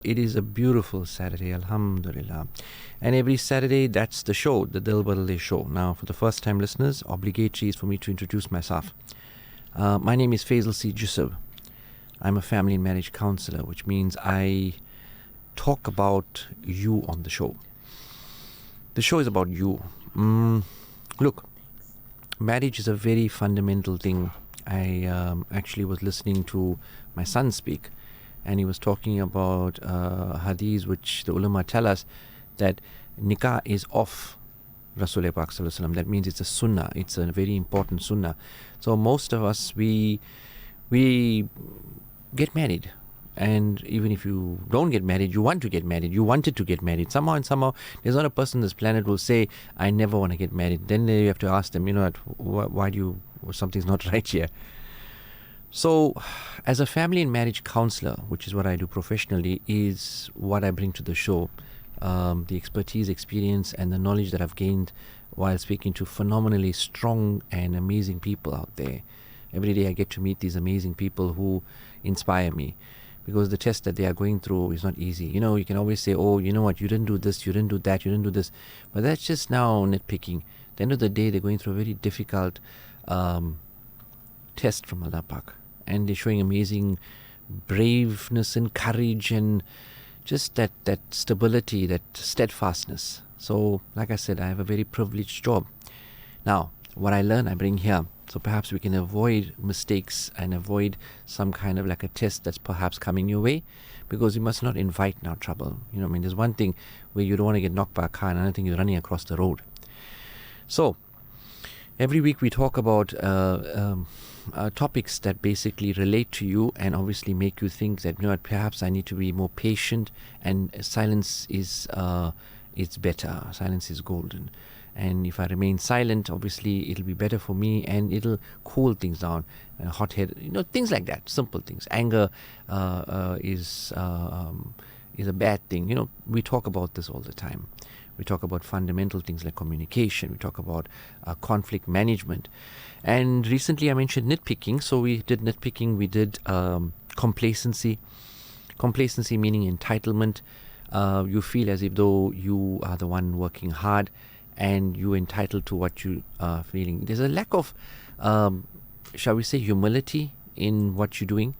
It is a beautiful Saturday, Alhamdulillah. And every Saturday, that's the show, the Dil Badal show. Now, for the first time listeners, obligatory is for me to introduce myself. My name is Faizal C. Joosab. I'm a family and marriage counselor, which means I talk about you on the show. The show is about you. Look, marriage is a very fundamental thing. I actually was listening to my son speak, and he was talking about hadith which the ulama tell us that nikah is off Rasulullah Pak Sallallahu Alaihi Wasallam. That means it's a sunnah. It's a very important sunnah. So most of us, we get married. And even if you don't get married, you want to get married. You wanted to get married. Somehow, there's not a person on this planet who will say, I never want to get married. Then you have to ask them, why do you, something's not right here. So, as a family and marriage counselor, which is what I do professionally, is what I bring to the show. The expertise, experience, and the knowledge that I've gained while speaking to phenomenally strong and amazing people out there. Every day I get to meet these amazing people who inspire me, because the test that they are going through is not easy. You can always say, oh, you know what, you didn't do this, you didn't do that, you didn't do this. But that's just now nitpicking. At the end of the day, they're going through a very difficult test from Allah Pak. And they're showing amazing braveness and courage and just that stability, that steadfastness. So, like I said, I have a very privileged job. Now, what I learn, I bring here. So perhaps we can avoid mistakes and avoid some kind of like a test that's perhaps coming your way, because you must not invite now trouble. There's one thing where you don't want to get knocked by a car, and another thing you're running across the road. So, every week we talk about topics that basically relate to you and obviously make you think that, perhaps I need to be more patient, and silence is better. Silence is golden. And if I remain silent, obviously it'll be better for me, and it'll cool things down. Hot head, things like that, simple things. Anger is a bad thing. We talk about this all the time. We talk about fundamental things like communication. We talk about conflict management. And recently I mentioned nitpicking. So we did nitpicking. We did complacency. Complacency meaning entitlement. You feel as if though you are the one working hard, and you're entitled to what you are feeling. There's a lack of, shall we say, humility in what you're doing.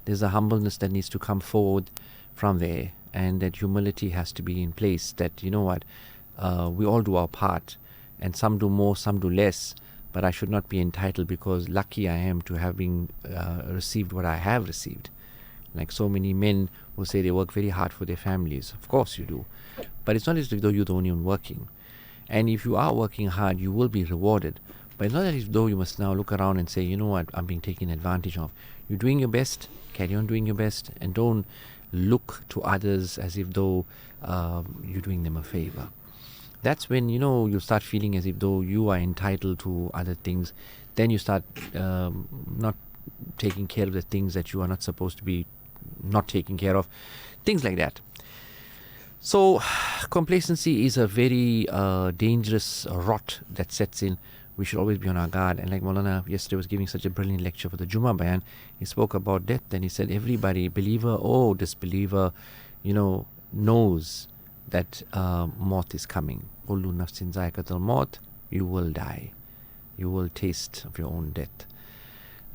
There's a humbleness that needs to come forward from there, and that humility has to be in place. That, we all do our part, and some do more, some do less, but I should not be entitled because lucky I am to having received what I have received. Like so many men who say they work very hard for their families. Of course you do. But it's not as though you're the only one working. And if you are working hard, you will be rewarded. But it's not as though you must now look around and say, I'm being taken advantage of. You're doing your best, carry on doing your best, and don't look to others as if though you're doing them a favor. That's when, you start feeling as if though you are entitled to other things. Then you start not taking care of the things that you are not supposed to be not taking care of. Things like that. So, complacency is a very dangerous rot that sets in. We should always be on our guard. And like Maulana yesterday was giving such a brilliant lecture for the Jummah Bayan, he spoke about death, and he said everybody, believer or disbeliever, knows that maut is coming. Kullu nafsin za'iqatul maut, you will die. You will taste of your own death.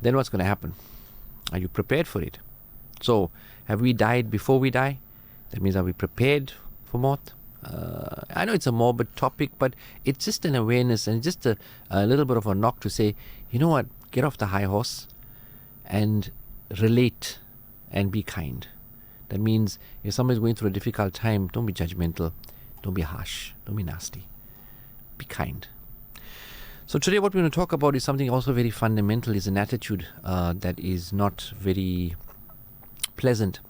Then what's going to happen? Are you prepared for it? So, have we died before we die? That means, are we prepared for maut? I know it's a morbid topic, but it's just an awareness and just a little bit of a knock to say, get off the high horse and relate and be kind. That means if somebody's going through a difficult time, don't be judgmental, don't be harsh, don't be nasty. Be kind. So today what we're going to talk about is something also very fundamental, is an attitude that is not very pleasant.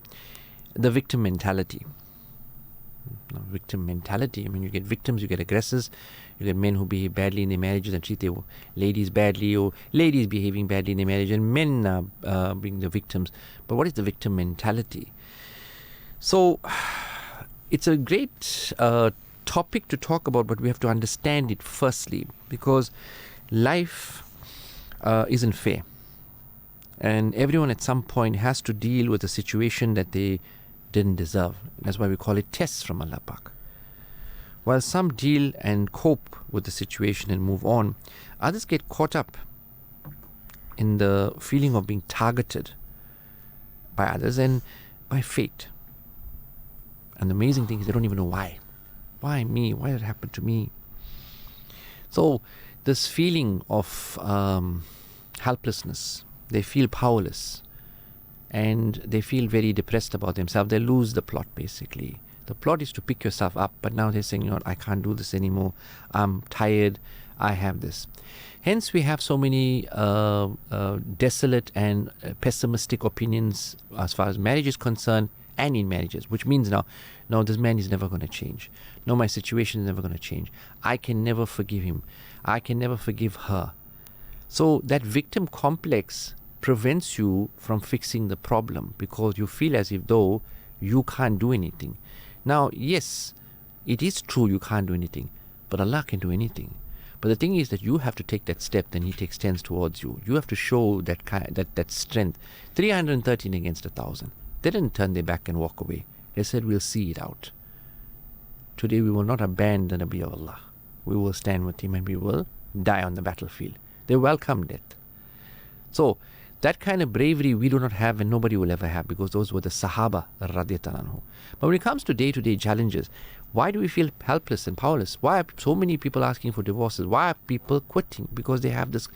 The victim mentality. Victim mentality. You get victims, you get aggressors, you get men who behave badly in their marriages and treat their ladies badly, or ladies behaving badly in their marriage, and men being the victims. But what is the victim mentality? So, it's a great topic to talk about, but we have to understand it firstly, because life isn't fair. And everyone at some point has to deal with a situation that they didn't deserve. That's why we call it tests from Allah Pak. While some deal and cope with the situation and move on, others get caught up in the feeling of being targeted by others and by fate. And the amazing thing is they don't even know why. Why me? Why did it happen to me? So this feeling of helplessness, they feel powerless and they feel very depressed about themselves. They lose the plot basically. The plot is to pick yourself up, but now they're saying, you know what, I can't do this anymore. I'm tired. I have this. Hence, we have so many desolate and pessimistic opinions as far as marriage is concerned and in marriages, which means now, no, this man is never going to change. No, my situation is never going to change. I can never forgive him. I can never forgive her. So that victim complex prevents you from fixing the problem because you feel as if though you can't do anything. Now, yes, it is true you can't do anything, but Allah can do anything. But the thing is that you have to take that step, then He takes 10 towards you. You have to show that strength. 313 against 1,000. They didn't turn their back and walk away. They said, we'll see it out. Today we will not abandon the Nabi of Allah. We will stand with him and we will die on the battlefield. They welcomed it. So, that kind of bravery we do not have and nobody will ever have because those were the Sahaba radiyallahu anhu. But when it comes to day-to-day challenges, why do we feel helpless and powerless? Why are so many people asking for divorces? Why are people quitting? Because they have this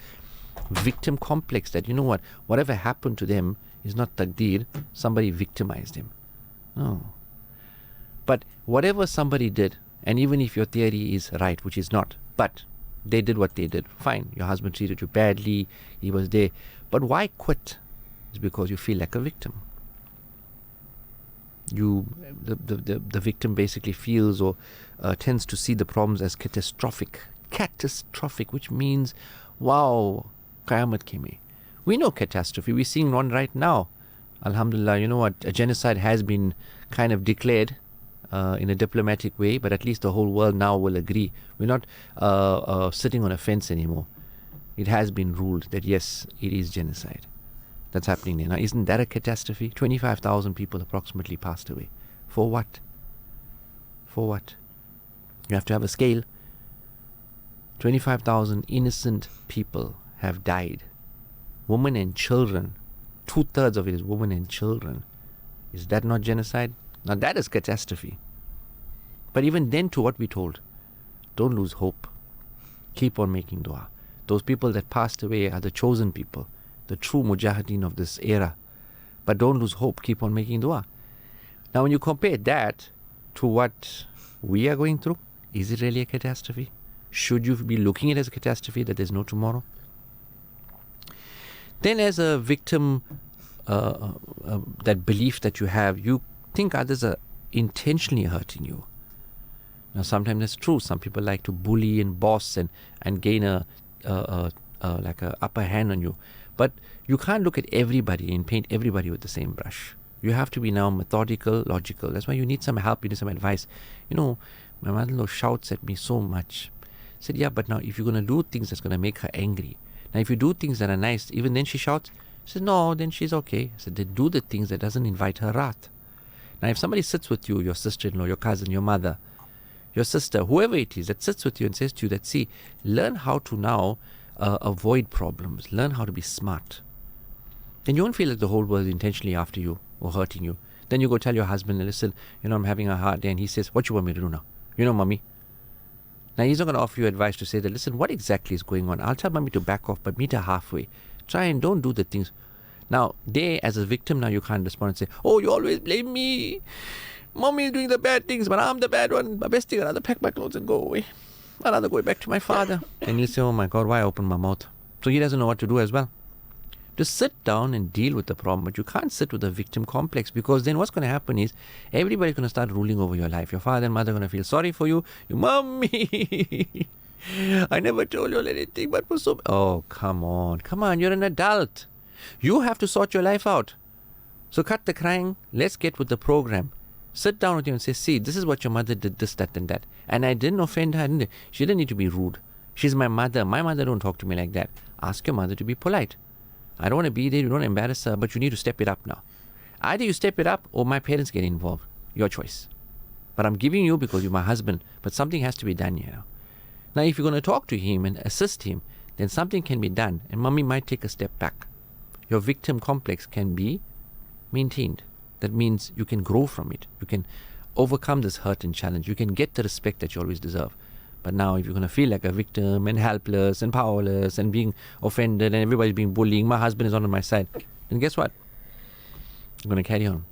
victim complex that, you know what, whatever happened to them is not taqdeer, somebody victimized him. No. But whatever somebody did, and even if your theory is right, which is not, but they did what they did, fine, your husband treated you badly, he was there, but why quit? It's because you feel like a victim. The victim basically feels or tends to see the problems as catastrophic, which means, wow, Qiyamah came. We know catastrophe. We're seeing one right now. Alhamdulillah, you know what? A genocide has been kind of declared in a diplomatic way, but at least the whole world now will agree. We're not sitting on a fence anymore. It has been ruled that yes, it is genocide that's happening there. Now, isn't that a catastrophe? 25,000 people approximately passed away. For what? For what? You have to have a scale. 25,000 innocent people have died. Women and children. 2/3 of it is women and children. Is that not genocide? Now that is catastrophe. But even then, to what we told, don't lose hope. Keep on making dua. Those people that passed away are the chosen people, the true mujahideen of this era. But don't lose hope. Keep on making dua. Now when you compare that to what we are going through, is it really a catastrophe? Should you be looking at it as a catastrophe that there's no tomorrow? Then as a victim, that belief that you have, you think others are intentionally hurting you. Now sometimes that's true. Some people like to bully and boss and gain like a upper hand on you. But you can't look at everybody and paint everybody with the same brush. You have to be now methodical, logical. That's why you need some help, you need some advice. You know, my mother-in-law shouts at me so much. I said, yeah, but now if you're going to do things that's going to make her angry, now if you do things that are nice, even then she shouts. She said, no, then she's okay. I said, then do the things that doesn't invite her wrath. Now if somebody sits with you, your sister-in-law, your cousin, your mother, your sister, whoever it is that sits with you and says to you that, see, learn how to now avoid problems, learn how to be smart. Then you won't feel like the whole world is intentionally after you or hurting you. Then you go tell your husband, listen, you know, I'm having a hard day, and he says, what you want me to do now? You know, mommy. Now he's not going to offer you advice to say that, listen, what exactly is going on? I'll tell mommy to back off, but meet her halfway. Try and don't do the things. Now, they, as a victim, now you can't respond and say, oh, you always blame me. Mommy is doing the bad things, but I'm the bad one. My best thing, I'd rather pack my clothes and go away. I'd rather go back to my father. And he'll say, oh my God, why open my mouth? So he doesn't know what to do as well. Just sit down and deal with the problem, but you can't sit with a victim complex, because then what's going to happen is everybody's going to start ruling over your life. Your father and mother are going to feel sorry for you. You, mommy, I never told you anything, but for so... Oh, come on, you're an adult. You have to sort your life out. So cut the crying, let's get with the program. Sit down with you and say, see, this is what your mother did, this, that and that. And I didn't offend her. She didn't need to be rude. She's my mother. My mother don't talk to me like that. Ask your mother to be polite. I don't want to be there. You don't embarrass her, but you need to step it up now. Either you step it up or my parents get involved. Your choice. But I'm giving you because you're my husband. But something has to be done, Now, if you're going to talk to him and assist him, then something can be done. And mommy might take a step back. Your victim complex can be maintained. That means you can grow from it. You can overcome this hurt and challenge. You can get the respect that you always deserve. But now if you're going to feel like a victim and helpless and powerless and being offended and everybody's being bullying, my husband is not on my side, then guess what? I'm going to carry on.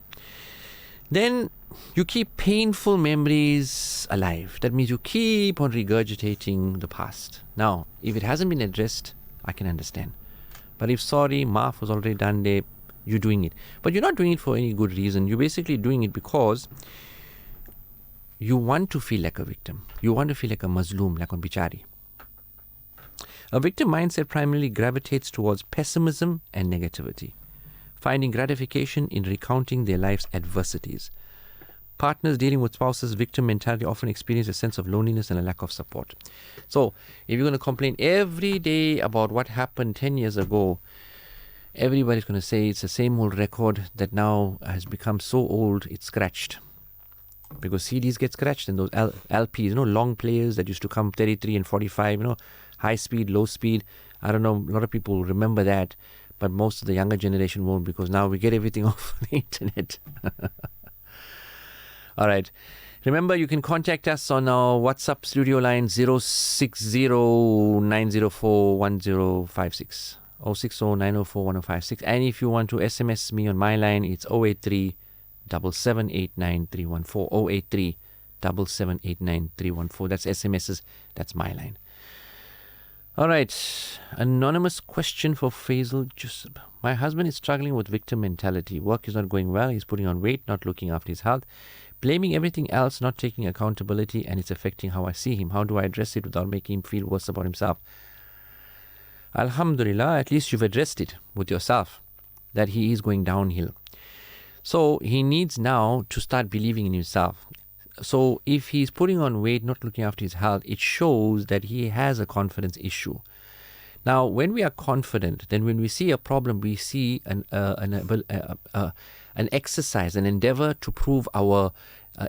Then you keep painful memories alive. That means you keep on regurgitating the past. Now, if it hasn't been addressed, I can understand. But if sorry, maaf was already done there, you're doing it. But you're not doing it for any good reason. You're basically doing it because you want to feel like a victim. You want to feel like a mazloom, like on bichari. A victim mindset primarily gravitates towards pessimism and negativity, finding gratification in recounting their life's adversities. Partners dealing with spouses' victim mentality often experience a sense of loneliness and a lack of support. So, if you're going to complain every day about what happened 10 years ago, everybody's going to say it's the same old record that now has become so old, it's scratched. Because CDs get scratched and those LPs, long players that used to come 33 and 45, high speed, low speed. I don't know, a lot of people remember that, but most of the younger generation won't because now we get everything off the internet. All right. Remember, you can contact us on our WhatsApp studio line 060-904-1056. 060-904-1056. And if you want to SMS me on my line, it's 083 7789314. 083 7789314. That's SMSs. That's my line. All right. Anonymous question for Faizal Joosab. My husband is struggling with victim mentality. Work is not going well. He's putting on weight, not looking after his health, blaming everything else, not taking accountability, and it's affecting how I see him. How do I address it without making him feel worse about himself? Alhamdulillah, at least you've addressed it with yourself, that he is going downhill. So he needs now to start believing in himself. So if he's putting on weight, not looking after his health, it shows that he has a confidence issue. Now, when we are confident, then when we see a problem, we see an exercise, an endeavor to prove our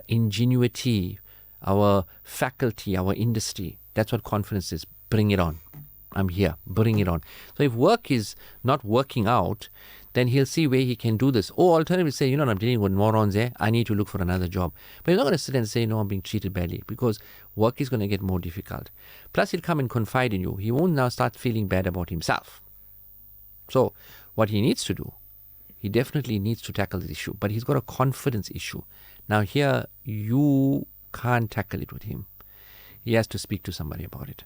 ingenuity, our faculty, our industry. That's what confidence is. Bring it on. I'm here. Bring it on. So if work is not working out, then he'll see where he can do this. Or alternatively say, I'm dealing with morons there. I need to look for another job. But he's not going to sit and say, no, I'm being treated badly, because work is going to get more difficult. Plus, he'll come and confide in you. He won't now start feeling bad about himself. So what he needs to do, he definitely needs to tackle this issue. But he's got a confidence issue. Now here, you can't tackle it with him. He has to speak to somebody about it.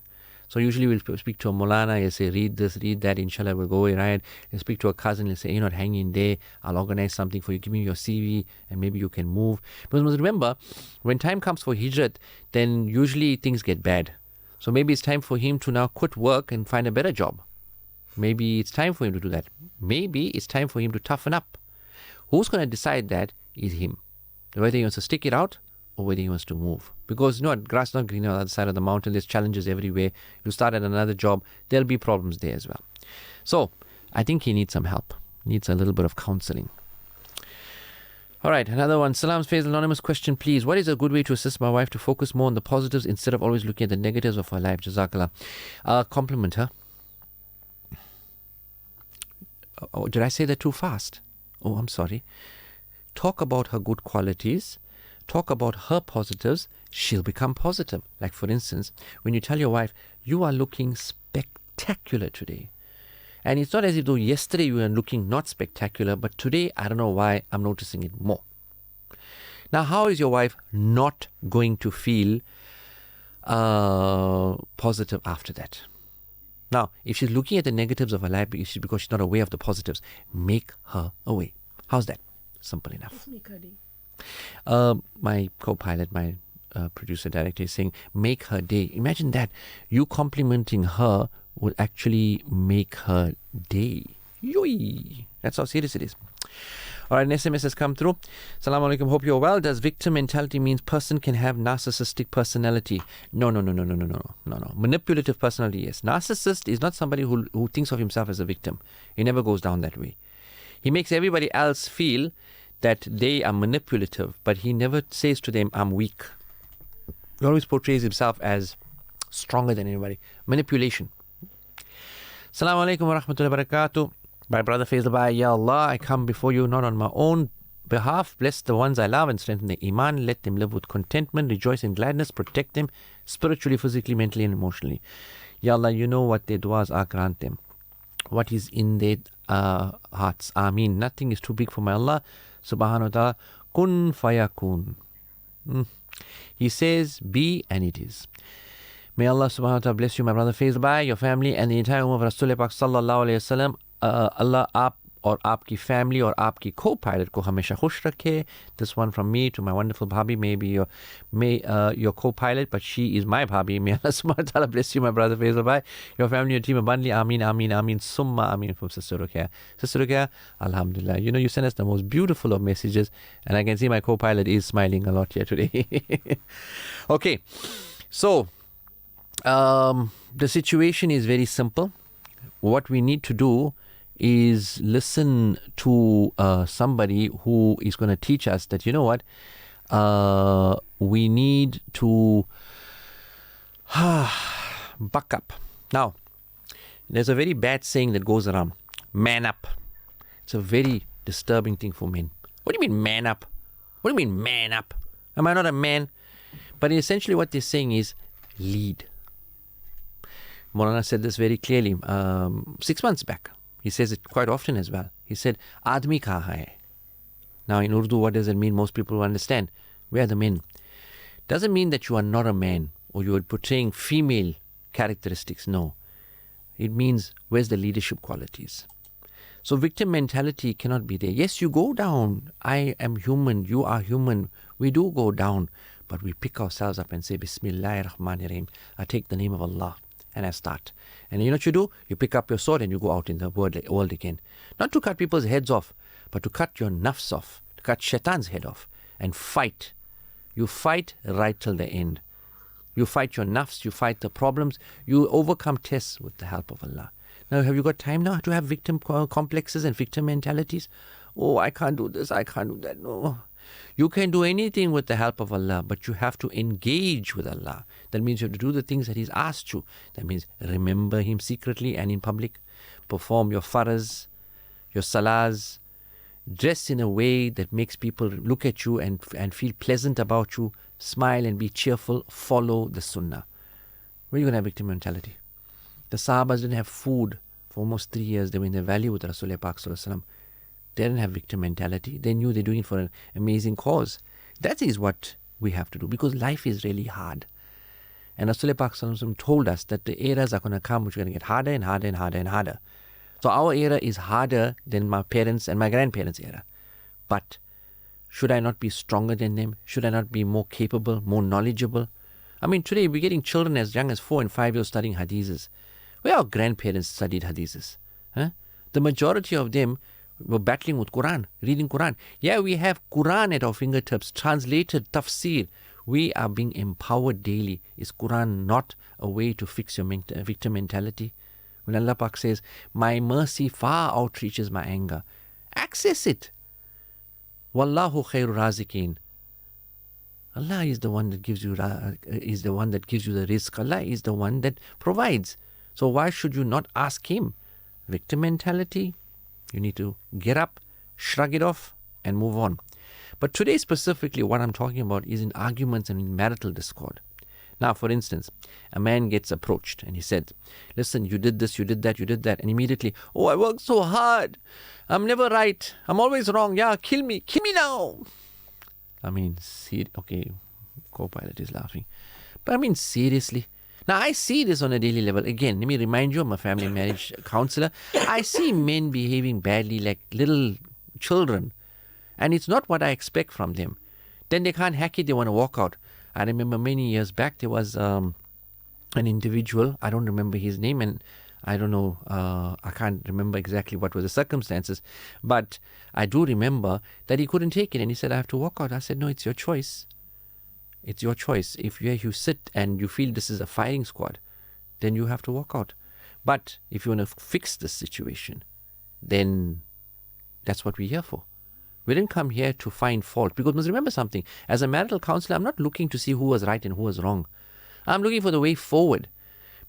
So usually we'll speak to a Molana, he'll say, read this, read that, inshallah, we'll go away, right? He'll speak to a cousin, he'll say, you're not hanging there, I'll organize something for you, give me your CV, and maybe you can move. Because remember, when time comes for hijrat, then usually things get bad. So maybe it's time for him to now quit work and find a better job. Maybe it's time for him to do that. Maybe it's time for him to toughen up. Who's going to decide that is him. Whether he wants to stick it out or whether he wants to move. Because grass not green on the other side of the mountain. There's challenges everywhere. You start at another job, there'll be problems there as well. So I think he needs some help. Needs a little bit of counseling. All right, another one. Salam's Faizal, anonymous question, please. What is a good way to assist my wife to focus more on the positives instead of always looking at the negatives of her life? Jazakallah. Compliment her. Oh, did I say that too fast? Oh, I'm sorry. Talk about her good qualities. Talk about her positives. She'll become positive. Like, for instance, when you tell your wife, you are looking spectacular today. And it's not as if though yesterday you were looking not spectacular, but today, I don't know why, I'm noticing it more. Now, how is your wife not going to feel positive after that? Now, if she's looking at the negatives of her life because she's not aware of the positives, make her aware. How's that? Simple enough. Let's make her day. My co-pilot, my producer director is saying, make her day. Imagine that. You complimenting her will actually make her day. Yoi! That's how serious it is. All right, an SMS has come through. Assalamu alaikum, hope you're well. Does victim mentality means person can have narcissistic personality? No. Manipulative personality, yes. Narcissist is not somebody who thinks of himself as a victim. He never goes down that way. He makes everybody else feel that they are manipulative, but he never says to them, I'm weak. He always portrays himself as stronger than anybody. Manipulation. Assalamu alaikum wa rahmatullahi wa barakatuh. My brother Faizal Bhai, Ya Allah, I come before you not on my own behalf. Bless the ones I love and strengthen their iman. Let them live with contentment, rejoice in gladness, protect them spiritually, physically, mentally and emotionally. Ya Allah, you know what their du'as are, grant them what is in their hearts. Ameen. Nothing is too big for my Allah subhanahu wa ta'ala. Kun fayakun. He says, be, and it is. May Allah subhanahu wa ta'ala bless you, my brother Faizal Bhai, your family, and the entire ummah of Rasul Pak sallallahu alayhi wa sallam. Allah aap और आपकी family और आपकी co-pilot को हमेशा खुश रखे. This one from me to my wonderful bhabhi, maybe your co-pilot, but she is my bhabhi. May Allah subhanahu wa ta'ala bless you, my brother Faizal Bhai, your family, your team abundantly. Ameen, ameen, ameen, summa ameen. From Sister Ruqya. Sister Ruqya, alhamdulillah. You know, you send us the most beautiful of messages, and I can see my co-pilot is smiling a lot here today. Okay, so the situation is very simple. What we need to do is listen to somebody who is going to teach us that, you know what, we need to buck up. Now, there's a very bad saying that goes around, man up. It's a very disturbing thing for men. What do you mean man up? What do you mean man up? Am I not a man? But essentially what they're saying is lead. Maulana said this very clearly 6 months back. He says it quite often as well. He said, Admi kaha hai? Now in Urdu, what does it mean? Most people will understand. Where are the men? Doesn't mean that you are not a man or you are portraying female characteristics. No. It means, where's the leadership qualities? So victim mentality cannot be there. Yes, you go down. I am human. You are human. We do go down. But we pick ourselves up and say, Bismillahir Rahmanir Rahim. I take the name of Allah. And I start. And you know what you do? You pick up your sword and you go out in the world again. Not to cut people's heads off, but to cut your nafs off, to cut shaitan's head off and fight. You fight right till the end. You fight your nafs, you fight the problems, you overcome tests with the help of Allah. Now, have you got time now to have victim complexes and victim mentalities? Oh, I can't do this, I can't do that. No. You can do anything with the help of Allah, but you have to engage with Allah. That means you have to do the things that He's asked you. That means remember Him secretly and in public. Perform your faraz, your salahs. Dress in a way that makes people look at you and feel pleasant about you. Smile and be cheerful. Follow the sunnah. Where are you going to have victim mentality? The Sahabas didn't have food for almost 3 years. They were in the valley with Rasulullah Pak Sallallahu Alaihi Wasallam. They didn't have victim mentality. They knew they're doing it for an amazing cause. That is what we have to do, because life is really hard. And Rasulullah Pak Sallallahu Alaihi Wasallam told us that the eras are going to come which are going to get harder and harder and harder and harder. So our era is harder than my parents' and my grandparents' era. But should I not be stronger than them? Should I not be more capable, more knowledgeable? I mean, today we're getting children as young as 4 and 5 years studying hadiths. Where our grandparents studied hadiths? Huh? The majority of them were battling with Quran, reading Quran. Yeah, we have Quran at our fingertips, translated tafsir. We are being empowered daily. Is Quran not a way to fix your victim mentality? When Allah Pak says, my mercy far outreaches my anger, access it. Wallahu khairu razikin. Allah is the one that gives you the rizq. Allah is the one that provides. So why should you not ask Him? Victim mentality, you need to get up, shrug it off, and move on. But today specifically, what I'm talking about is in arguments and in marital discord. Now, for instance, a man gets approached and he said, listen, you did this, you did that, you did that. And immediately, oh, I worked so hard. I'm never right. I'm always wrong. Yeah, kill me now. I mean, okay, co-pilot is laughing. But I mean, seriously. Now, I see this on a daily level. Again, let me remind you, I'm a family marriage counselor. I see men behaving badly like little children. And it's not what I expect from them. Then they can't hack it, they want to walk out. I remember many years back, there was an individual, I don't remember his name, and I don't know, I can't remember exactly what were the circumstances, but I do remember that he couldn't take it, and he said, I have to walk out. I said, no, it's your choice. It's your choice. If you sit and you feel this is a firing squad, then you have to walk out. But if you want to fix the situation, then that's what we're here for. We didn't come here to find fault. Because must remember something. As a marital counselor, I'm not looking to see who was right and who was wrong. I'm looking for the way forward.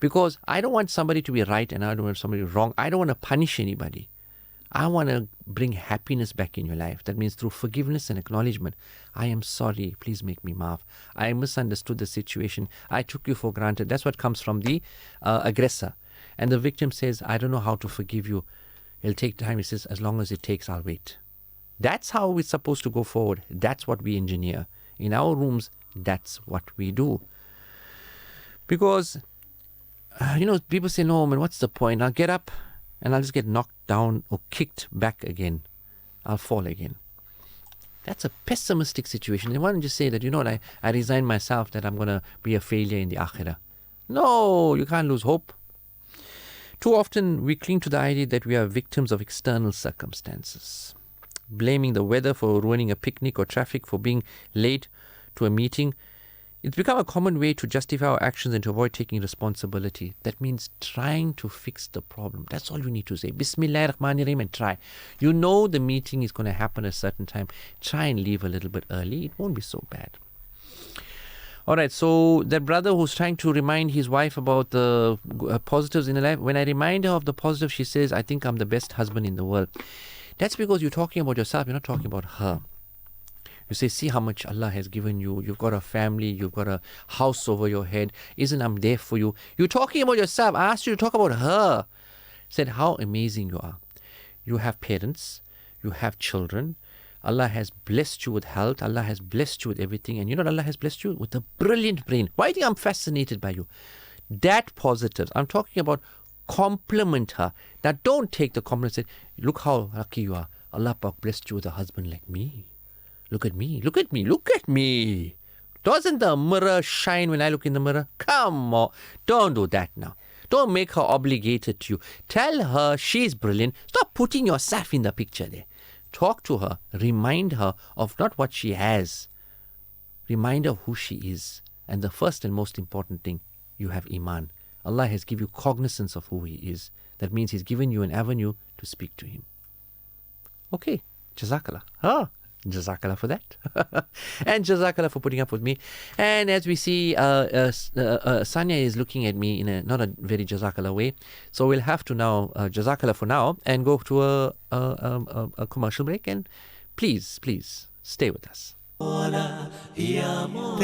Because I don't want somebody to be right and I don't want somebody wrong. I don't want to punish anybody. I want to bring happiness back in your life. That means through forgiveness and acknowledgement. I am sorry. Please make me maaf. I misunderstood the situation. I took you for granted. That's what comes from the aggressor. And the victim says, I don't know how to forgive you. It'll take time. He says, as long as it takes, I'll wait. That's how we're supposed to go forward. That's what we engineer. In our rooms, that's what we do. Because, people say, no, man, what's the point? I'll get up and I'll just get knocked down or kicked back again. I'll fall again. That's a pessimistic situation. They want to just say that, I resign myself that I'm going to be a failure in the akhirah. No, you can't lose hope. Too often we cling to the idea that we are victims of external circumstances. Blaming the weather for ruining a picnic or traffic for being late to a meeting. It's become a common way to justify our actions and to avoid taking responsibility. That means trying to fix the problem. That's all you need to say. Bismillah ar-Rahman ar-Rahim and try. You know the meeting is going to happen at a certain time. Try and leave a little bit early. It won't be so bad. All right, so that brother who's trying to remind his wife about the positives in her life, when I remind her of the positives, she says, I think I'm the best husband in the world. That's because you're talking about yourself, you're not talking about her. You say, see how much Allah has given you. You've got a family, you've got a house over your head. Isn't I'm there for you? You're talking about yourself. I asked you to talk about her. Said how amazing you are. You have parents, you have children. Allah has blessed you with health. Allah has blessed you with everything. And Allah has blessed you with a brilliant brain. Why do you think I'm fascinated by you? That positives. I'm talking about compliment her. Now don't take the compliment and say, look how lucky you are. Allah Pak blessed you with a husband like me. Look at me, look at me, look at me. Doesn't the mirror shine when I look in the mirror? Come on. Don't do that now. Don't make her obligated to you. Tell her she's brilliant. Stop putting yourself in the picture there. Talk to her. Remind her of not what she has. Remind her who she is. And the first and most important thing, you have Iman. Allah has given you cognizance of who He is. That means He's given you an avenue to speak to Him. Okay. Jazakallah. Jazakallah for that. And Jazakallah for putting up with me. And as we see, Sanya is looking at me in not a very Jazakallah way. So we'll have to now, Jazakallah for now, and go to a commercial break. And please stay with us.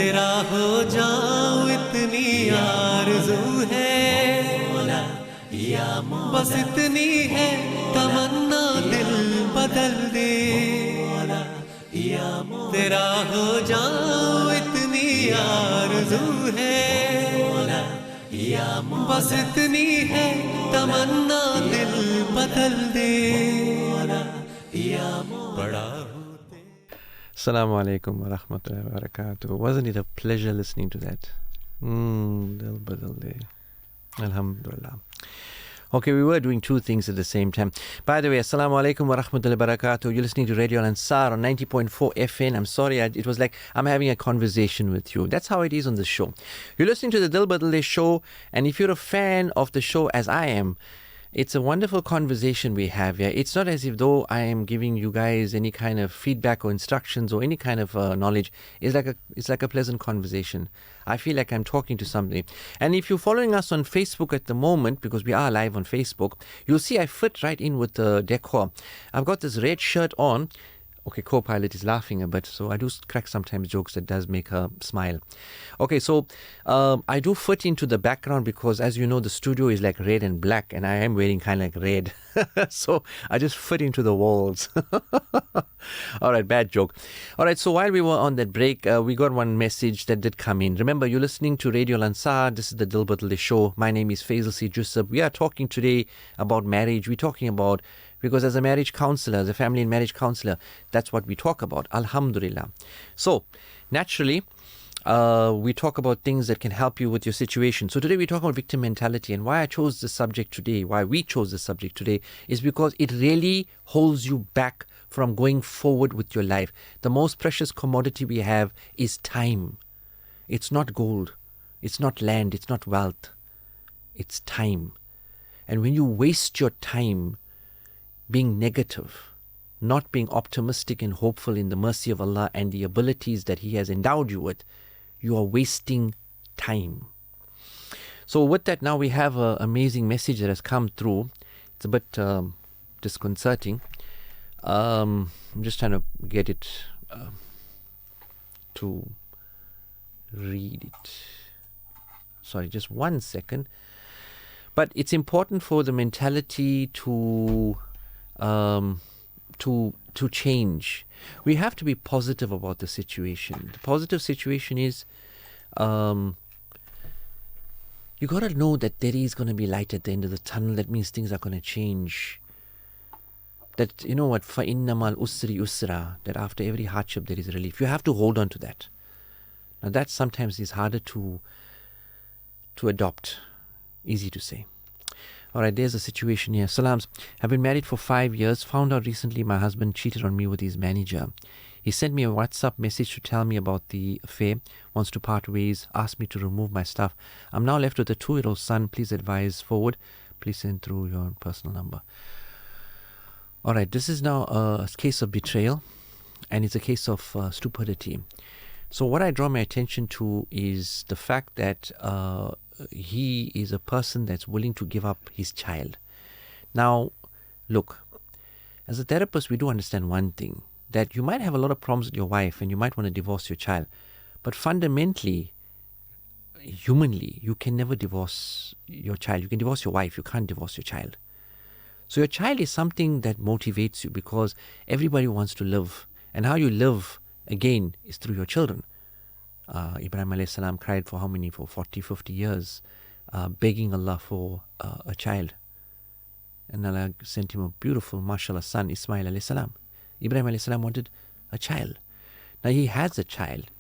तेरा हो जाऊं इतनी आरज़ू है बस इतनी है तमन्ना दिल बदल दे बड़ा Assalamu alaikum wa rahmatullahi wa barakatuh. Wasn't it a pleasure listening to that? Dil Badal. Alhamdulillah. Okay, we were doing two things at the same time. By the way, Assalamu alaikum wa rahmatullahi wa barakatuh. You're listening to Radio Al-Ansar on 90.4 FN. I'm sorry, it was like I'm having a conversation with you. That's how it is on the show. You're listening to the Dil Badal show, and if you're a fan of the show as I am, it's a wonderful conversation we have here. It's not as if though I am giving you guys any kind of feedback or instructions or any kind of knowledge. It's like a pleasant conversation. I feel like I'm talking to somebody. And if you're following us on Facebook at the moment, because we are live on Facebook, you'll see I fit right in with the decor. I've got this red shirt on. Okay, co-pilot is laughing a bit, so I do crack sometimes jokes that does make her smile. Okay, so I do fit into the background because, as you know, the studio is like red and black, and I am wearing kind of like red. So I just fit into the walls. All right, bad joke. All right, so while we were on that break, we got one message that did come in. Remember, you're listening to Radio Al-Ansar. This is the Dil Badal show. My name is Faizal C. Joosab. We are talking today about marriage. We're talking about, because as a marriage counselor, as a family and marriage counselor, that's what we talk about. Alhamdulillah. So, naturally, we talk about things that can help you with your situation. So today we talk about victim mentality, and why I chose this subject today, why we chose this subject today, is because it really holds you back from going forward with your life. The most precious commodity we have is time. It's not gold. It's not land. It's not wealth. It's time. And when you waste your time being negative, not being optimistic and hopeful in the mercy of Allah and the abilities that He has endowed you with, you are wasting time. So with that, now we have an amazing message that has come through. It's a bit disconcerting. I'm just trying to get it to read it. Sorry, just 1 second. But it's important for the mentality to change. We have to be positive about the situation. The positive situation is you got to know that there is going to be light at the end of the tunnel. That means things are going to change. That, you know what, فَإِنَّمَا الْأُسْرِ يُسْرًا, that after every hardship there is relief. You have to hold on to that. Now that sometimes is harder to adopt. Easy to say. Alright, there's a situation here. Salams. I've been married for 5 years. Found out recently my husband cheated on me with his manager. He sent me a WhatsApp message to tell me about the affair, wants to part ways, asked me to remove my stuff. I'm now left with a 2-year-old son. Please advise forward. Please send through your personal number. Alright, this is now a case of betrayal, and it's a case of stupidity. So what I draw my attention to is the fact that he is a person that's willing to give up his child. Now, look, as a therapist, we do understand one thing, that you might have a lot of problems with your wife and you might want to divorce your child. But fundamentally, humanly, you can never divorce your child. You can divorce your wife, you can't divorce your child. So your child is something that motivates you because everybody wants to live. And how you live, again, is through your children. Ibrahim alayhi salam cried for how many? For 40, 50 years, begging Allah for a child. And Allah sent him a beautiful, mashallah, son, Ismail alayhi salam. Ibrahim alayhi salam wanted a child. Now he has a child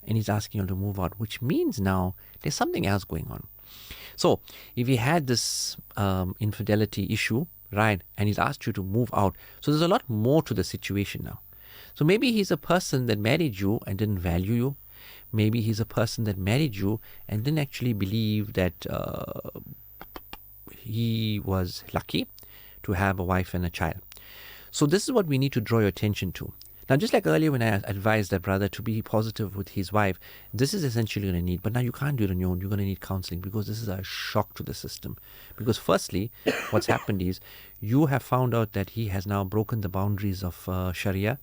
and he's asking you to move out, which means now there's something else going on. So if he had this infidelity issue, right, and he's asked you to move out, so there's a lot more to the situation now. So maybe he's a person that married you and didn't value you. Maybe he's a person that married you and didn't actually believe that he was lucky to have a wife and a child. So this is what we need to draw your attention to. Now, just like earlier when I advised that brother to be positive with his wife, this is essentially going to need, but now you can't do it on your own. You're going to need counseling because this is a shock to the system. Because firstly, what's happened is you have found out that he has now broken the boundaries of Sharia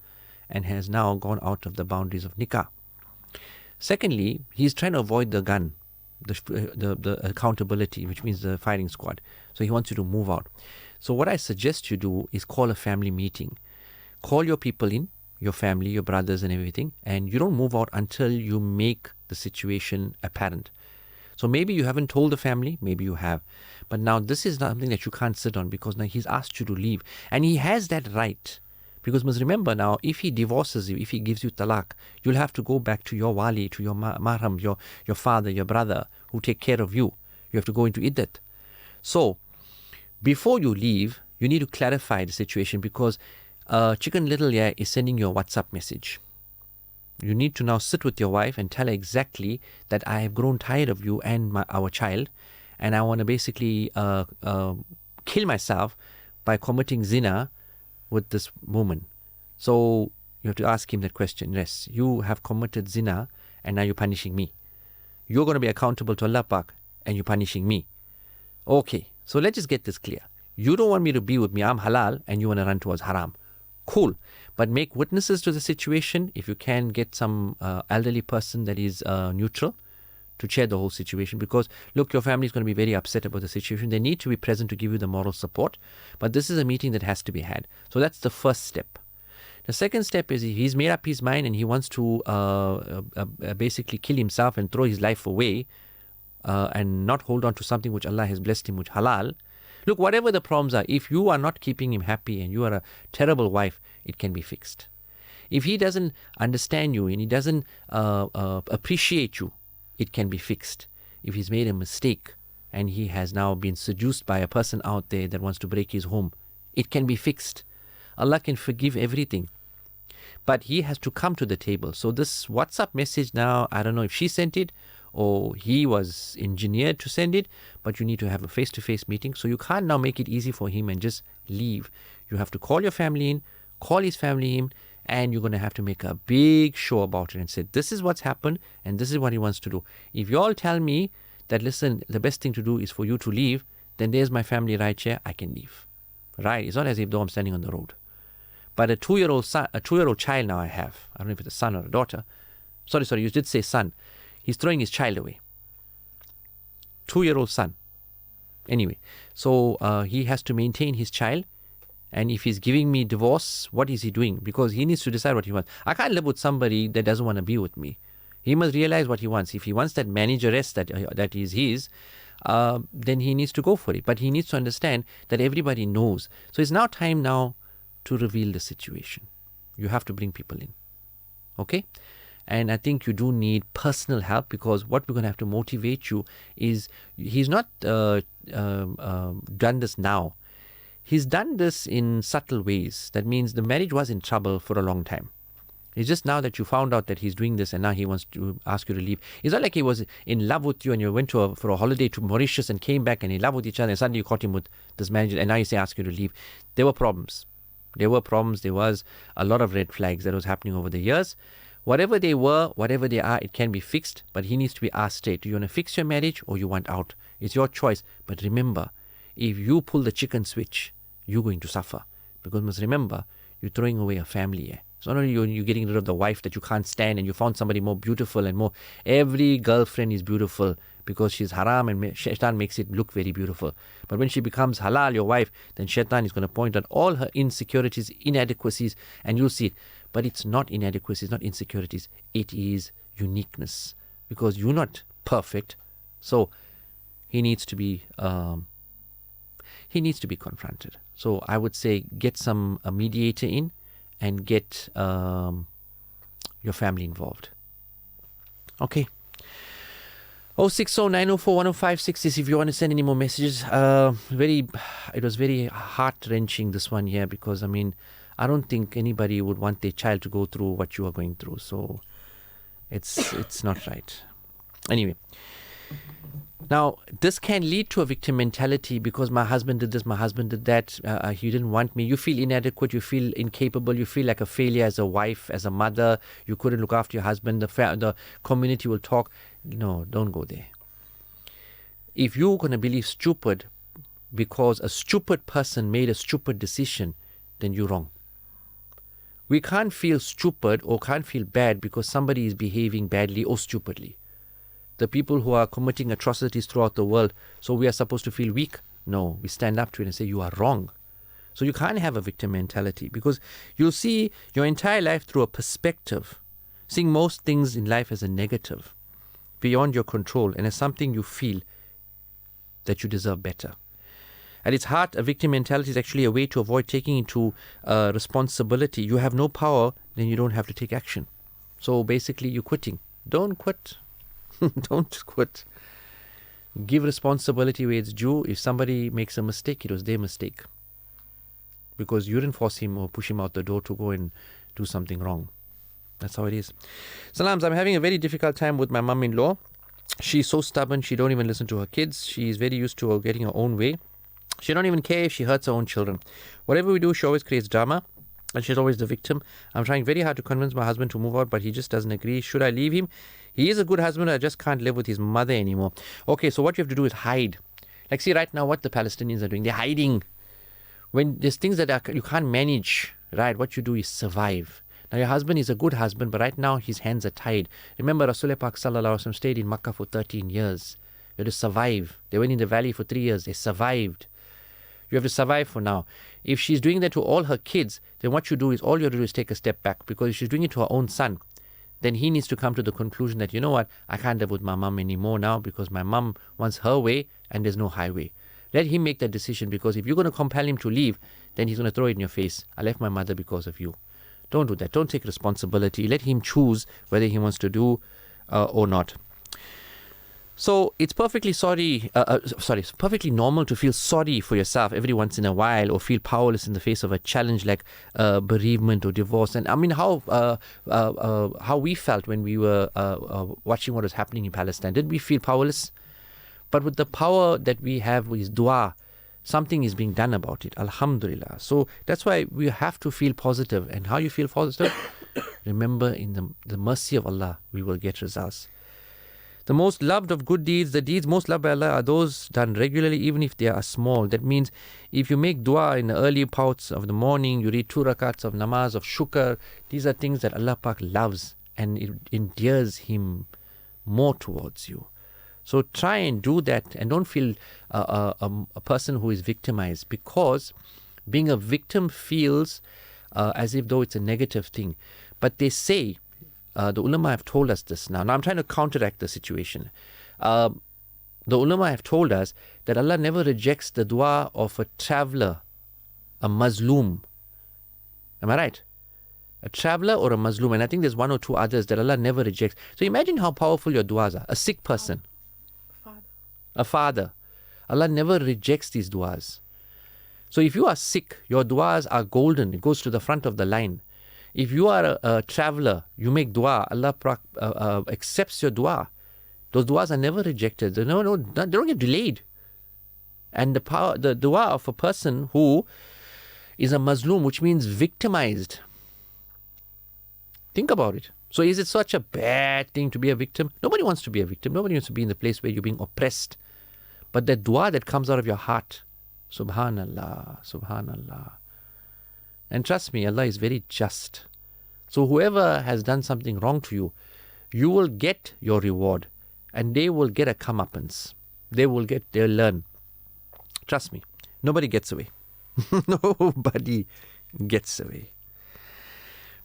and has now gone out of the boundaries of Nikah. Secondly, he's trying to avoid the gun, the accountability, which means the firing squad. So he wants you to move out. So what I suggest you do is call a family meeting. Call your people in, your family, your brothers and everything, and you don't move out until you make the situation apparent. So maybe you haven't told the family, maybe you have. But now this is something that you can't sit on because now he's asked you to leave. And he has that right. Because must remember now, if he divorces you, if he gives you talaq, you'll have to go back to your wali, to your mahram, your father, your brother, who take care of you. You have to go into iddat. So, before you leave, you need to clarify the situation because Chicken Little is sending you a WhatsApp message. You need to now sit with your wife and tell her exactly that I have grown tired of you and our child, and I want to basically kill myself by committing zina with this woman. So you have to ask him that question. Yes, you have committed zina and now you're punishing me. You're going to be accountable to Allah Pak and you're punishing me. Okay, so let's just get this clear. You don't want me to be with me, I'm halal, and you want to run towards haram. Cool. But make witnesses to the situation. If you can, get some elderly person that is neutral to chair the whole situation, because look, your family is going to be very upset about the situation. They need to be present to give you the moral support, but this is a meeting that has to be had. So that's the first step. The second step is he's made up his mind and he wants to basically kill himself and throw his life away and not hold on to something which Allah has blessed him, which halal. Look, whatever the problems are, if you are not keeping him happy and you are a terrible wife, it can be fixed. If he doesn't understand you and he doesn't appreciate you, it can be fixed. If he's made a mistake and he has now been seduced by a person out there that wants to break his home, it can be fixed. Allah can forgive everything. But he has to come to the table. So this WhatsApp message now, I don't know if she sent it or he was engineered to send it, but you need to have a face-to-face meeting. So you can't now make it easy for him and just leave. You have to call your family in, call his family in, and you're going to have to make a big show about it and say, this is what's happened and this is what he wants to do. If you all tell me that, listen, the best thing to do is for you to leave, then there's my family right here, I can leave. Right? It's not as if though I'm standing on the road. But a 2-year-old child now I have. I don't know if it's a son or a daughter. Sorry, you did say son. He's throwing his child away. 2-year-old son. Anyway, so he has to maintain his child. And if he's giving me divorce, what is he doing? Because he needs to decide what he wants. I can't live with somebody that doesn't want to be with me. He must realize what he wants. If he wants that manageress that is his, then he needs to go for it. But he needs to understand that everybody knows. So it's now time to reveal the situation. You have to bring people in. Okay? And I think you do need personal help, because what we're going to have to motivate you is, he's not done this now. He's done this in subtle ways. That means the marriage was in trouble for a long time. It's just now that you found out that he's doing this and now he wants to ask you to leave. It's not like he was in love with you and you went for a holiday to Mauritius and came back and in love with each other and suddenly you caught him with this marriage and now you say ask you to leave. There were problems. There was a lot of red flags that was happening over the years. Whatever they were, whatever they are, it can be fixed, but he needs to be asked straight. Do you want to fix your marriage or you want out? It's your choice. But remember, if you pull the chicken switch, you're going to suffer. Because you must remember, you're throwing away a family. It's not only you're getting rid of the wife that you can't stand and you found somebody more beautiful and more. Every girlfriend is beautiful because she's haram and shaitan makes it look very beautiful. But when she becomes halal, your wife, then shaitan is going to point out all her insecurities, inadequacies, and you'll see it. But it's not inadequacies, it's not insecurities. It is uniqueness. Because you're not perfect. So he needs to be confronted. So I would say get a mediator in and get your family involved. Okay. 060-904-1056 if you want to send any more messages. It was very heart-wrenching, this one here, because I don't think anybody would want their child to go through what you are going through. So it's not right. Anyway. Now, this can lead to a victim mentality because my husband did this, my husband did that, he didn't want me. You feel inadequate, you feel incapable, you feel like a failure as a wife, as a mother. You couldn't look after your husband. The community will talk. No, don't go there. If you're going to believe stupid because a stupid person made a stupid decision, then you're wrong. We can't feel stupid or can't feel bad because somebody is behaving badly or stupidly. The people who are committing atrocities throughout the world, so we are supposed to feel weak? No, we stand up to it and say, you are wrong. So you can't have a victim mentality because you'll see your entire life through a perspective, seeing most things in life as a negative, beyond your control, and as something you feel that you deserve better. At its heart, a victim mentality is actually a way to avoid taking into responsibility. You have no power, then you don't have to take action. So basically, you're quitting. Don't quit. Don't quit. Give responsibility where it's due. If somebody makes a mistake, it was their mistake. Because you didn't force him or push him out the door to go and do something wrong. That's how it is. Salams, I'm having a very difficult time with my mum-in-law. She's so stubborn, she don't even listen to her kids. She's very used to getting her own way. She don't even care if she hurts her own children. Whatever we do, she always creates drama. And she's always the victim. I'm trying very hard to convince my husband to move out, but he just doesn't agree. Should I leave him? He is a good husband. I just can't live with his mother anymore. Okay, so what you have to do is hide. Like, see right now what the Palestinians are doing. They're hiding. When there's things that you can't manage, right, what you do is survive. Now, your husband is a good husband, but right now his hands are tied. Remember, Rasulullah Pak Sallallahu Alaihi Wasallam stayed in Makkah for 13 years. You have to survive. They went in the valley for 3 years. They survived. You have to survive for now. If she's doing that to all her kids, then what you do is, all you have to do is take a step back. Because if she's doing it to her own son, then he needs to come to the conclusion that, you know what, I can't live with my mum anymore now because my mum wants her way and there's no highway. Let him make that decision, because if you're going to compel him to leave, then he's going to throw it in your face. I left my mother because of you. Don't do that. Don't take responsibility. Let him choose whether he wants to do or not. So it's perfectly it's perfectly normal to feel sorry for yourself every once in a while, or feel powerless in the face of a challenge like bereavement or divorce. And I mean, how we felt when we were watching what was happening in Palestine. Did we feel powerless? But with the power that we have with dua, something is being done about it. Alhamdulillah. So that's why we have to feel positive. And how you feel positive? Remember, in the mercy of Allah, we will get results. The most loved of good deeds, the deeds most loved by Allah are those done regularly, even if they are small. That means if you make dua in the early parts of the morning, you read 2 rakats of namaz, of shukr, these are things that Allah Pak loves and it endears Him more towards you. So try and do that and don't feel a person who is victimized, because being a victim feels as if though it's a negative thing. But they say, the ulama have told us this now. Now I'm trying to counteract the situation. The ulama have told us that Allah never rejects the dua of a traveler, a mazloom. Am I right? A traveler or a mazloom. And I think there's 1 or 2 others that Allah never rejects. So imagine how powerful your duas are. A sick person. A father. Allah never rejects these duas. So if you are sick, your duas are golden. It goes to the front of the line. If you are a traveler, you make dua, Allah accepts your dua. Those duas are never rejected. They don't get delayed. And the dua of a person who is a mazloom, which means victimized. Think about it. So is it such a bad thing to be a victim? Nobody wants to be a victim. Nobody wants to be in the place where you're being oppressed. But the dua that comes out of your heart, subhanallah, subhanallah. And trust me, Allah is very just. So whoever has done something wrong to you, you will get your reward. And they will get a comeuppance. They'll learn. Trust me, nobody gets away. Nobody gets away.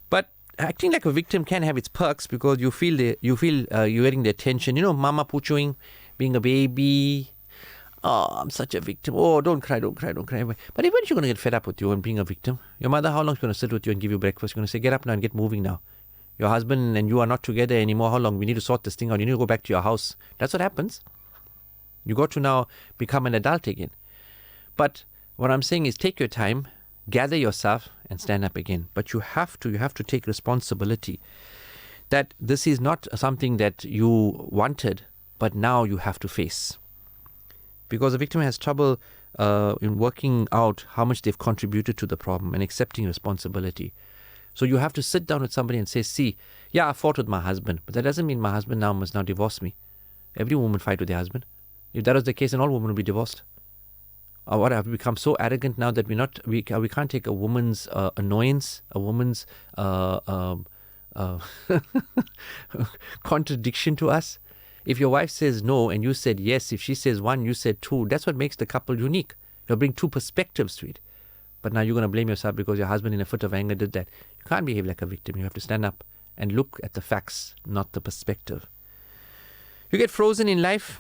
But acting like a victim can have its perks, because you feel you're getting the attention. You know, mama puchuing, being a baby. Oh, I'm such a victim. Oh, don't cry. But eventually you're going to get fed up with you and being a victim. Your mother, how long is going to sit with you and give you breakfast? You're going to say, get up now and get moving now. Your husband and you are not together anymore. How long? We need to sort this thing out. You need to go back to your house. That's what happens. You got to now become an adult again. But what I'm saying is, take your time, gather yourself and stand up again. But you have to take responsibility that this is not something that you wanted, but now you have to face. Because the victim has trouble in working out how much they've contributed to the problem and accepting responsibility. So you have to sit down with somebody and say, see, yeah, I fought with my husband, but that doesn't mean my husband must now divorce me. Every woman fight with their husband. If that was the case, then all women would be divorced. Or what, have we become so arrogant now that we can't take a woman's annoyance, a woman's contradiction to us? If your wife says no and you said yes, if she says 1, you said 2, that's what makes the couple unique. You'll bring 2 perspectives to it. But now you're going to blame yourself because your husband in a fit of anger did that. You can't behave like a victim. You have to stand up and look at the facts, not the perspective. You get frozen in life.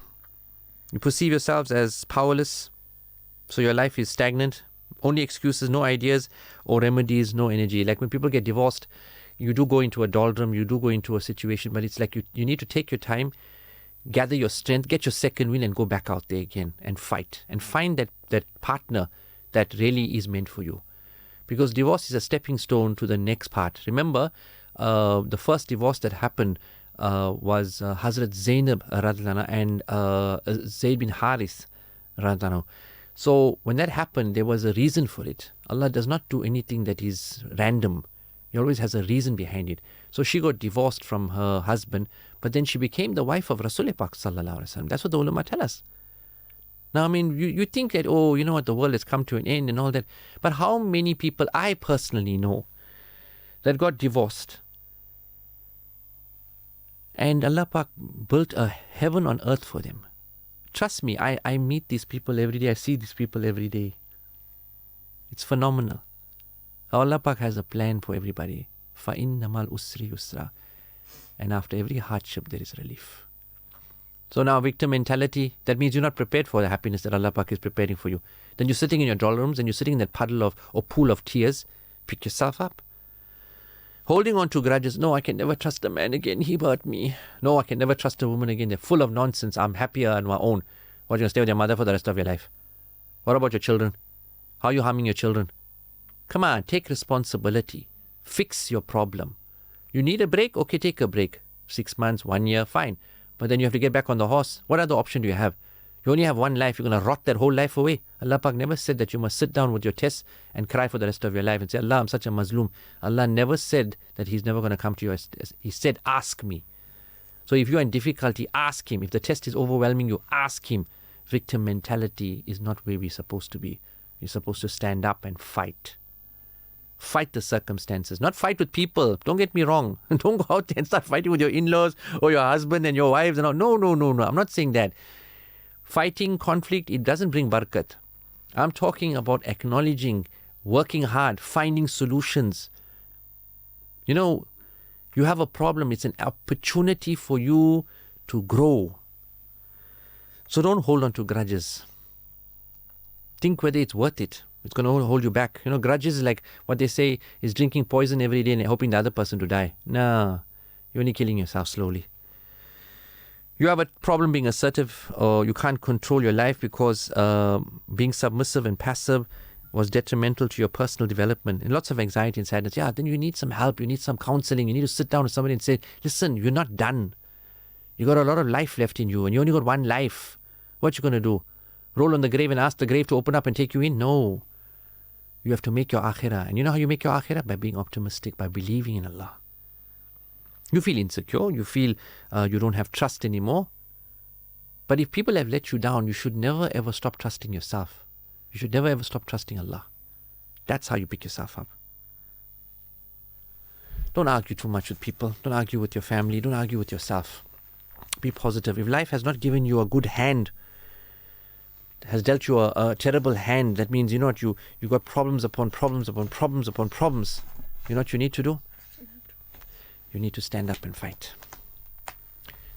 You perceive yourselves as powerless. So your life is stagnant. Only excuses, no ideas or remedies, no energy. Like when people get divorced, you do go into a doldrum, you do go into a situation, but it's like you need to take your time, gather your strength, get your second wind and go back out there again and fight and find that partner that really is meant for you. Because divorce is a stepping stone to the next part. Remember, the first divorce that happened was Hazrat Zainab radhiyallahu and Zayd bin Harith radhiyallahu. So when that happened, there was a reason for it. Allah does not do anything that is random. He always has a reason behind it. So she got divorced from her husband, but then she became the wife of Rasulullah Pak sallallahu alaihi wasallam. That's what the ulama tell us. Now, I mean, you think that, oh, you know what, the world has come to an end and all that. But how many people I personally know that got divorced and Allah Pak built a heaven on earth for them? Trust me, I meet these people every day. I see these people every day. It's phenomenal. Allah Pak has a plan for everybody. فَإِنَّمَا الْأُسْرِ يُسْرًا. And after every hardship, there is relief. So now victim mentality, that means you're not prepared for the happiness that Allah Pak is preparing for you. Then you're sitting in your doldrums and you're sitting in that puddle or pool of tears. Pick yourself up. Holding on to grudges. No, I can never trust a man again. He hurt me. No, I can never trust a woman again. They're full of nonsense. I'm happier on my own. What, you're going to stay with your mother for the rest of your life? What about your children? How are you harming your children? Come on, take responsibility. Fix your problem. You need a break? Okay, take a break. 6 months, 1 year, fine. But then you have to get back on the horse. What other option do you have? You only have one life. You're going to rot that whole life away. Allah Pak never said that you must sit down with your tests and cry for the rest of your life and say, Allah, I'm such a Mazloom. Allah never said that He's never going to come to you. He said, ask me. So if you're in difficulty, ask Him. If the test is overwhelming you, ask Him. Victim mentality is not where we're supposed to be. You're supposed to stand up and fight. Fight the circumstances, not fight with people. Don't get me wrong. Don't go out there and start fighting with your in-laws or your husband and your wives. And all. No. I'm not saying that. Fighting conflict, it doesn't bring barakat. I'm talking about acknowledging, working hard, finding solutions. You know, you have a problem. It's an opportunity for you to grow. So don't hold on to grudges. Think whether it's worth it. It's going to hold you back. You know, grudges is like what they say is drinking poison every day and hoping the other person to die. Nah, you're only killing yourself slowly. You have a problem being assertive, or you can't control your life because being submissive and passive was detrimental to your personal development and lots of anxiety and sadness. Yeah, then you need some help. You need some counseling. You need to sit down with somebody and say, listen, you're not done. You got a lot of life left in you and you only got one life. What you going to do? Roll on the grave and ask the grave to open up and take you in? No. You have to make your akhirah. And you know how you make your akhirah? By being optimistic, by believing in Allah. You feel insecure, you feel you don't have trust anymore. But if people have let you down, you should never ever stop trusting yourself. You should never ever stop trusting Allah. That's how you pick yourself up. Don't argue too much with people. Don't argue with your family. Don't argue with yourself. Be positive. If life has not given you a good hand, has dealt you a terrible hand, that means, you know what, you got problems upon problems upon problems upon problems. You know what you need to do? You need to stand up and fight.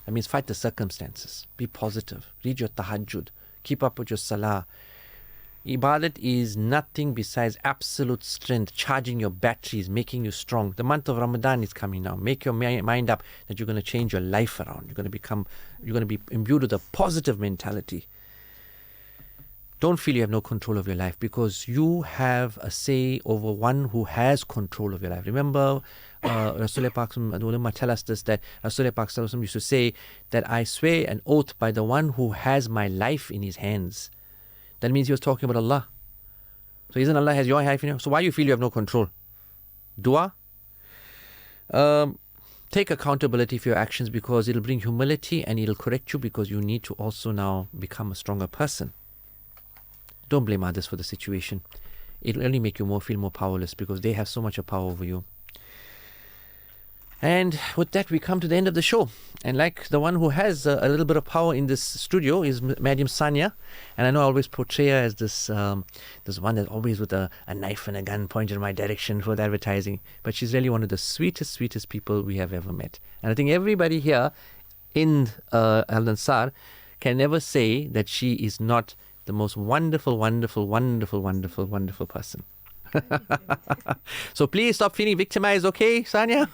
That means fight the circumstances. Be positive. Read your tahajjud. Keep up with your salah. Ibadat is nothing besides absolute strength, charging your batteries, making you strong. The month of Ramadan is coming now. Make your mind up that you're going to change your life around. You're going to be imbued with a positive mentality. Don't feel you have no control of your life, because you have a say over one who has control of your life. Remember, Rasulullah Pak, the ulama tell us this, that Rasulullah Pak used to say that I swear an oath by the one who has my life in his hands. That means he was talking about Allah. So isn't Allah has your life in you? So why you feel you have no control? Dua. Take accountability for your actions, because it'll bring humility and it'll correct you, because you need to also now become a stronger person. Don't blame others for the situation. It'll only make you feel more powerless, because they have so much power over you. And with that, we come to the end of the show. And like the one who has a little bit of power in this studio is Madam Sanya. And I know I always portray her as this one that's always with a knife and a gun pointed in my direction for the advertising. But she's really one of the sweetest people we have ever met. And I think everybody here in Al-Ansar can never say that she is not the most wonderful person. So please stop feeling victimized, okay, Sanya?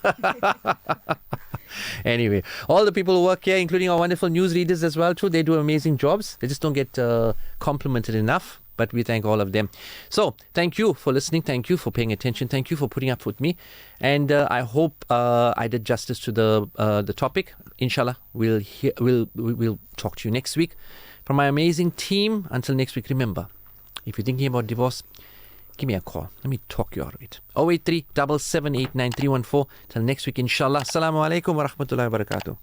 Anyway, all the people who work here, including our wonderful newsreaders as well too, they do amazing jobs. They just don't get complimented enough, but we thank all of them. So thank you for listening. Thank you for paying attention. Thank you for putting up with me. And I hope I did justice to the topic. Inshallah, we'll talk to you next week. From my amazing team, until next week, remember, if you're thinking about divorce, give me a call. Let me talk you out of it. 083 778 9314. Till next week, inshallah. Assalamu alaikum wa rahmatullahi wa barakatuh.